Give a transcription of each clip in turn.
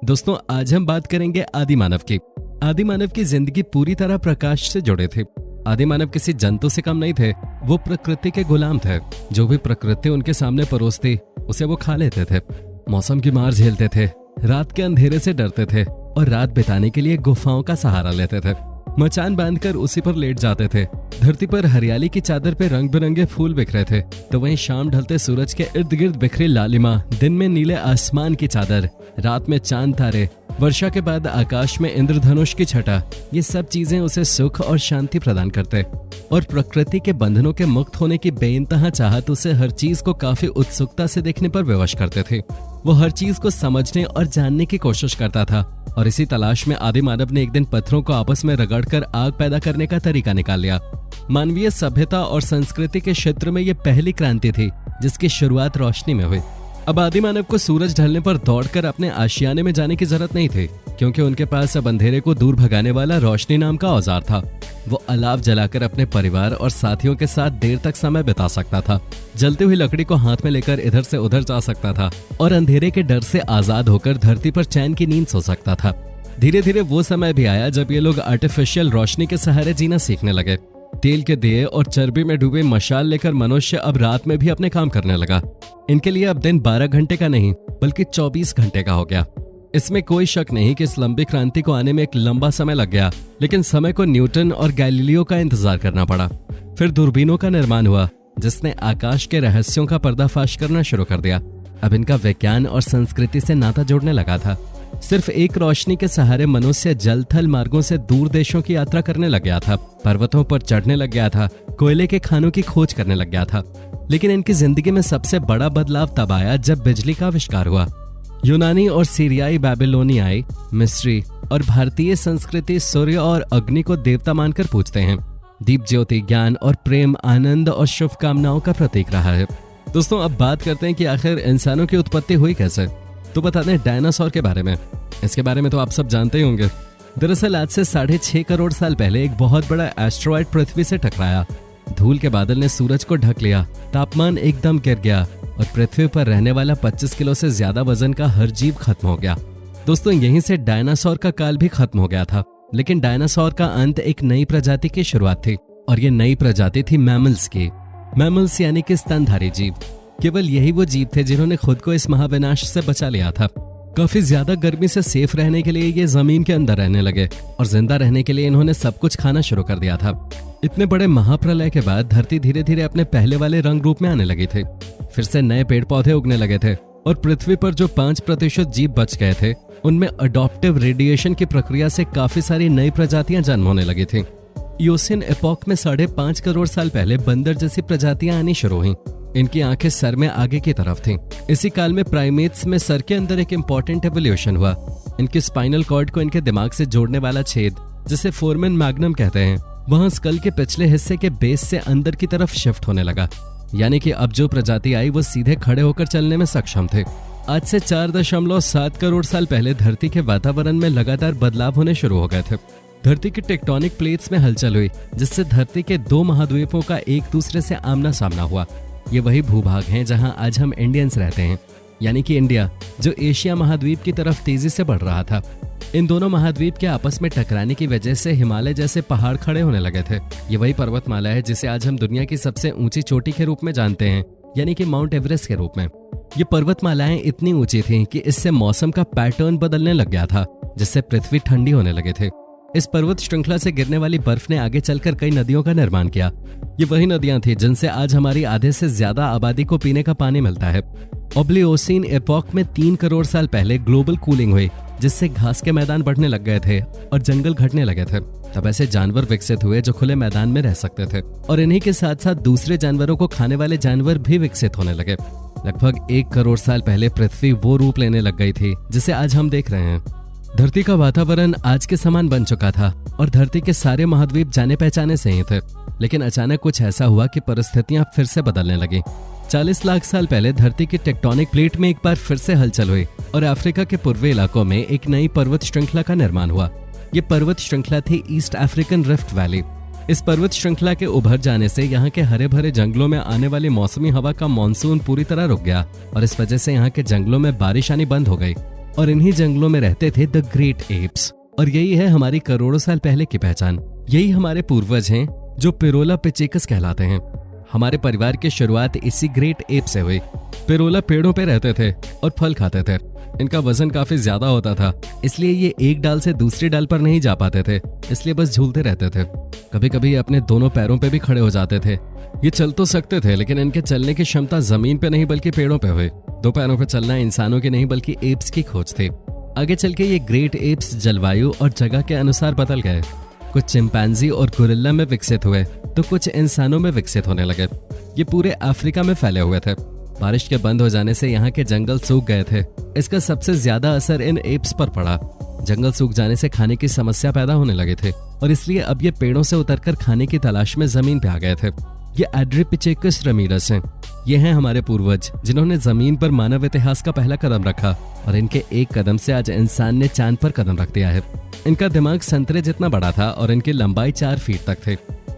दोस्तों आज हम बात करेंगे आदि मानव की। आदि मानव की जिंदगी पूरी तरह प्रकाश से जुड़े थे। आदि मानव किसी जंतु से कम नहीं थे, वो प्रकृति के गुलाम थे। जो भी प्रकृति उनके सामने परोसती उसे वो खा लेते थे। मौसम की मार झेलते थे, रात के अंधेरे से डरते थे और रात बिताने के लिए गुफाओं का सहारा लेते थे। मचान बांधकर उसी पर लेट जाते थे। धरती पर हरियाली की चादर पे रंग बिरंगे फूल बिखरे थे, तो वहीं शाम ढलते सूरज के इर्द गिर्द बिखरी लालिमा, दिन में नीले आसमान की चादर, रात में चांद तारे, वर्षा के बाद आकाश में इंद्रधनुष की छटा, ये सब चीजें उसे सुख और शांति प्रदान करते और प्रकृति के बंधनों के मुक्त होने की बेइंतहा चाहत उसे हर चीज को काफी उत्सुकता से देखने पर विवश करते थे। वो हर चीज को समझने और जानने की कोशिश करता था और इसी तलाश में आदि मानव ने एक दिन पत्थरों को आपस में रगड़कर आग पैदा करने का तरीका निकाल लिया। मानवीय सभ्यता और संस्कृति के क्षेत्र में ये पहली क्रांति थी जिसकी शुरुआत रोशनी में हुई। अब आदि मानव को सूरज ढलने पर दौड़कर अपने आशियाने में जाने की जरूरत नहीं थी, क्योंकि उनके पास अब अंधेरे को दूर भगाने वाला रोशनी नाम का औजार था। वो अलाव जलाकर अपने परिवार और साथियों के साथ देर तक समय बिता सकता था, जलती हुई लकड़ी को हाथ में लेकर इधर से उधर जा सकता था और अंधेरे के डर से आजाद होकर धरती पर चैन की नींद सो सकता था। धीरे धीरे वो समय भी आया जब ये लोग आर्टिफिशियल रोशनी के सहारे जीना सीखने लगे। तेल के दिए और चर्बी में डूबे मशाल लेकर मनुष्य अब रात में भी अपने काम करने लगा। इनके लिए अब दिन 12 घंटे का नहीं बल्कि 24 घंटे का हो गया। इसमें कोई शक नहीं कि इस लंबी क्रांति को आने में एक लंबा समय लग गया, लेकिन समय को न्यूटन और गैलीलियो का इंतजार करना पड़ा। फिर दूरबीनों का निर्माण हुआ जिसने आकाश के रहस्यों का पर्दाफाश करना शुरू कर दिया। अब इनका विज्ञान और संस्कृति से नाता जोड़ने लगा था। सिर्फ एक रोशनी के सहारे मनुष्य जल थल मार्गों से दूर देशों की यात्रा करने लग गया था, पर्वतों पर चढ़ने लग गया था, कोयले के खानों की खोज करने लग गया था। लेकिन इनकी जिंदगी में सबसे बड़ा बदलाव तब आया जब बिजली का आविष्कार हुआ। यूनानी और सीरियाई, बैबिलोनियाई, मिस्री और भारतीय संस्कृति सूर्य और अग्नि को देवता मानकर पूजते हैं। दीप ज्योति ज्ञान और प्रेम, आनंद और शुभकामनाओं का प्रतीक रहा है। दोस्तों अब बात करते हैं कि आखिर इंसानों की उत्पत्ति हुई कैसे। तो बता दें डायनासोर के बारे में। इसके बारे में तो आप सब जानते ही होंगे। दरअसल आज से 6.5 करोड़ साल पहले एक बहुत बड़ा एस्ट्रॉयड पृथ्वी से टकराया। धूल के बादल ने सूरज को ढक लिया, तापमान एकदम गिर गया और पृथ्वी पर रहने वाला 25 किलो से ज्यादा वजन का हर जीव खत्म हो गया। दोस्तों यहीं से डायनासोर का काल भी खत्म हो गया था। लेकिन डायनासोर का अंत एक नई प्रजाति की शुरुआत थी और ये नई प्रजाति थी मैमल्स की। मैमल्स यानी कि स्तनधारी जीव। केवल यही वो जीव थे जिन्होंने खुद को इस महाविनाश से बचा लिया था। काफी ज्यादा गर्मी से सेफ रहने के लिए ये जमीन के अंदर रहने लगे और जिंदा रहने के लिए इन्होंने सब कुछ खाना शुरू कर दिया था। इतने बड़े महाप्रलय के बाद धरती धीरे धीरे अपने पहले वाले रंग रूप में आने लगी थी। फिर से नए पेड़ पौधे उगने लगे थे और पृथ्वी पर जो 5% जीव बच गए थे उनमें अडॉप्टिव रेडिएशन की प्रक्रिया से काफी सारी नई प्रजातियां जन्म होने लगी थी। ईओसिन एपॉक में 5.5 करोड़ साल पहले बंदर जैसी प्रजातियां आनी शुरू हुई। इनकी आंखें सर में आगे की तरफ थीं। इसी काल में प्राइमेट्स में सर के अंदर एक इम्पोर्टेंट एवोल्यूशन हुआ। इनके स्पाइनल कॉर्ड को इनके दिमाग से जोड़ने वाला छेद, जिसे फोरमेन मैग्नम कहते हैं, वहां स्कल के पिछले हिस्से के बेस से अंदर की तरफ शिफ्ट होने लगा। यानी कि अब जो प्रजाति आई वो सीधे खड़े होकर चलने में सक्षम थे। आज से 4.7 करोड़ साल पहले धरती के वातावरण में लगातार बदलाव होने शुरू हो गए थे। धरती की टेक्टोनिक प्लेट्स में हलचल हुई जिससे धरती के 2 महाद्वीपों का एक दूसरे से आमना सामना हुआ। ये वही भूभाग हैं जहां आज हम इंडियंस रहते हैं, यानी कि इंडिया, जो एशिया महाद्वीप की तरफ तेजी से बढ़ रहा था। इन दोनों महाद्वीप के आपस में टकराने की वजह से हिमालय जैसे पहाड़ खड़े होने लगे थे। ये वही पर्वतमाला है जिसे आज हम दुनिया की सबसे ऊंची चोटी के रूप में जानते हैं, यानी कि माउंट एवरेस्ट के रूप में। ये पर्वतमालाएं इतनी ऊंची थीं कि इससे मौसम का पैटर्न बदलने लग गया था, जिससे पृथ्वी ठंडी होने लगे थे। इस पर्वत श्रृंखला से गिरने वाली बर्फ ने आगे चलकर कई नदियों का निर्माण किया। ये वही नदियां थी जिनसे आज हमारी आधे से ज्यादा आबादी को पीने का पानी मिलता है। ओब्लियोसिन एपॉक में 3 करोड़ साल पहले ग्लोबल कूलिंग हुई, जिससे घास के मैदान बढ़ने लग गए थे और जंगल घटने लगे थे। तब ऐसे जानवर विकसित हुए जो खुले मैदान में रह सकते थे और इन्हीं के साथ साथ दूसरे जानवरों को खाने वाले जानवर भी विकसित होने लगे। लगभग 1 करोड़ साल पहले पृथ्वी वो रूप लेने लग गई थी जिसे आज हम देख रहे हैं। धरती का वातावरण आज के समान बन चुका था और धरती के सारे महाद्वीप जाने पहचाने से ही थे। लेकिन अचानक कुछ ऐसा हुआ कि परिस्थितियां फिर से बदलने लगी। 40 लाख साल पहले धरती की टेक्टोनिक प्लेट में एक बार फिर से हलचल हुई और अफ्रीका के पूर्वी इलाकों में एक नई पर्वत श्रृंखला का निर्माण हुआ। ये पर्वत श्रृंखला थी ईस्ट अफ्रीकन रिफ्ट वैली। इस पर्वत श्रृंखला के उभर जाने से यहाँ के हरे भरे जंगलों में आने वाली मौसमी हवा का मानसून पूरी तरह रुक गया और इस वजह से यहाँ के जंगलों में बारिश आनी बंद हो गई। और इन्हीं जंगलों में रहते थे द ग्रेट एप्स। और यही है हमारी करोड़ों साल पहले की पहचान। यही हमारे पूर्वज हैं जो पिरोला पिचेकस कहलाते हैं। हमारे परिवार की शुरुआत इसी ग्रेट एप से हुई। पिरोला पेड़ों पे रहते थे और फल खाते थे। इनका वजन काफी ज्यादा होता था, इसलिए ये एक डाल से दूसरी डाल पर नहीं जा पाते थे, इसलिए बस झूलते रहते थे। कभी कभी अपने दोनों पैरों पे भी खड़े हो जाते थे। ये चल तो सकते थे, लेकिन इनके चलने की क्षमता जमीन पे नहीं बल्कि पेड़ों पे हुई। दो पैरों पे चलना इंसानों की नहीं बल्कि एप्स की खोज थी। आगे चल के ये ग्रेट एप्स जलवायु और जगह के अनुसार बदल गए। कुछ चिंपैंजी और गोरिल्ला में विकसित हुए तो कुछ इंसानों में विकसित होने लगे। ये पूरे अफ्रीका में फैले हुए थे। बारिश के बंद हो जाने से यहाँ के जंगल सूख गए थे। इसका सबसे ज्यादा असर इन एप्स पर पड़ा। जंगल सूख जाने से खाने की समस्या पैदा होने लगे थे और इसलिए अब ये पेड़ों से उतरकर खाने की तलाश में जमीन पे आ गए थे। ये एड्रिपिचेकस रमीरस हैं। ये हैं हमारे पूर्वज जिन्होंने जमीन पर मानव इतिहास का पहला कदम रखा और इनके एक कदम से आज इंसान ने चांद पर कदम रख दिया है। इनका दिमाग संतरे जितना बड़ा था और इनकी लंबाई 4 फीट तक थे।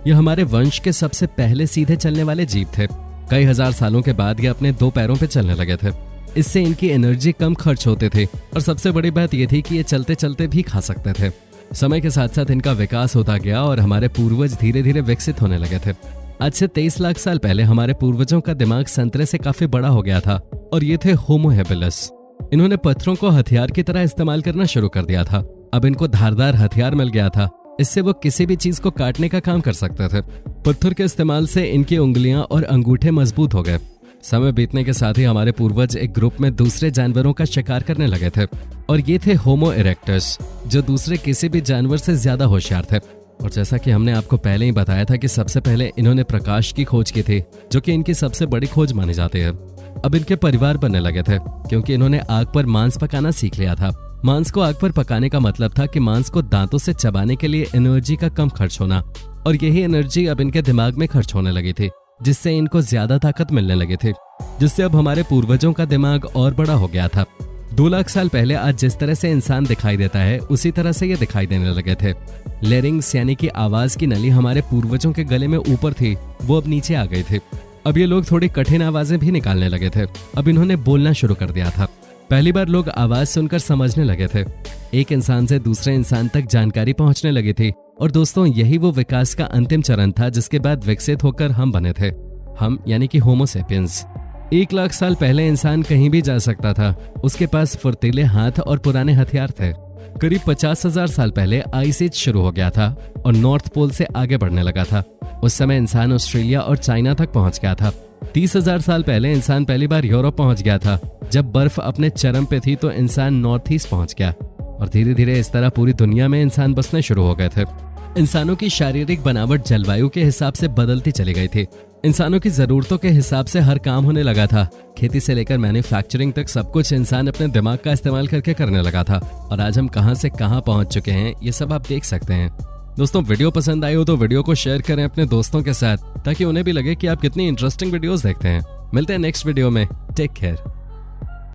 ये हमारे वंश के सबसे पहले सीधे चलने वाले जीव थे। कई हजार सालों के बाद ये अपने 2 पैरों पे चलने लगे थे। इससे इनकी एनर्जी कम खर्च होते थे और सबसे बड़ी बात ये थी कि ये चलते चलते भी खा सकते थे। समय के साथ साथ इनका विकास होता गया और हमारे पूर्वज धीरे धीरे विकसित होने लगे थे। आज से 23 लाख साल पहले हमारे पूर्वजों का दिमाग संतरे से काफी बड़ा हो गया था और ये थे होमो हेबिलिस। इन्होंने पत्थरों को हथियार की तरह इस्तेमाल करना शुरू कर दिया था। अब इनको धारदार हथियार मिल गया था, इससे वो किसी भी चीज को काटने का काम कर सकते थे। पत्थर के इस्तेमाल से इनकी उंगलियां और अंगूठे मजबूत हो गए। समय बीतने के साथ ही हमारे पूर्वज एक ग्रुप में दूसरे जानवरों का शिकार करने लगे थे और ये थे होमो इरेक्टस, जो दूसरे किसी भी जानवर से ज्यादा होशियार थे। और जैसा कि हमने आपको पहले ही बताया था कि सबसे पहले इन्होंने प्रकाश की खोज की थी, जो कि इनकी सबसे बड़ी खोज मानी जाती है। अब इनके परिवार बनने लगे थे क्योंकि इन्होंने आग पर मांस पकाना सीख लिया था। मांस को आग पर पकाने का मतलब था कि मांस को दांतों से चबाने के लिए एनर्जी का कम खर्च होना, और यही एनर्जी अब इनके दिमाग में खर्च होने लगी थी, जिससे इनको ज्यादा ताकत मिलने लगी थी, जिससे अब हमारे पूर्वजों का दिमाग और बड़ा हो गया था। 2 लाख साल पहले आज जिस तरह से इंसान दिखाई देता है उसी तरह से ये दिखाई देने लगे थे। लेरिंग्स यानी कि आवाज की नली हमारे पूर्वजों के गले में ऊपर थी, वो अब नीचे आ गई थी। अब ये लोग थोड़ी कठिन आवाजें भी निकालने लगे थे। अब इन्होंने बोलना शुरू कर दिया था। पहली बार लोग आवाज सुनकर समझने लगे थे। एक इंसान से दूसरे इंसान तक जानकारी पहुंचने लगी थी। और दोस्तों, यही वो विकास का अंतिम चरण था जिसके बाद विकसित होकर हम बने थे। हम यानी कि होमो सेपियंस। 1 लाख साल पहले इंसान कहीं भी जा सकता था। उसके पास फुर्तीले हाथ और पुराने हथियार थे। करीब 50,000 साल पहले आइस एज शुरू हो गया था और नॉर्थ पोल से आगे बढ़ने लगा था। उस समय इंसान ऑस्ट्रेलिया और चाइना तक पहुंच गया था। 30,000 साल पहले इंसान पहली बार यूरोप पहुंच गया था। जब बर्फ अपने चरम पे थी तो इंसान नॉर्थ ईस्ट पहुंच गया और धीरे धीरे इस तरह पूरी दुनिया में इंसान बसने शुरू हो गए थे। इंसानों की शारीरिक बनावट जलवायु के हिसाब से बदलती चली गई थी। इंसानों की जरूरतों के हिसाब से हर काम होने लगा था। खेती से लेकर मैन्युफैक्चरिंग तक सब कुछ इंसान अपने दिमाग का इस्तेमाल करके करने लगा था। और आज हम कहां से कहां पहुंच चुके हैं ये सब आप देख सकते हैं। दोस्तों, वीडियो पसंद आई हो तो वीडियो को शेयर करें अपने दोस्तों के साथ, ताकि उन्हें भी लगे कि आप कितनी इंटरेस्टिंग वीडियोस देखते हैं। मिलते हैं नेक्स्ट वीडियो में। Take care.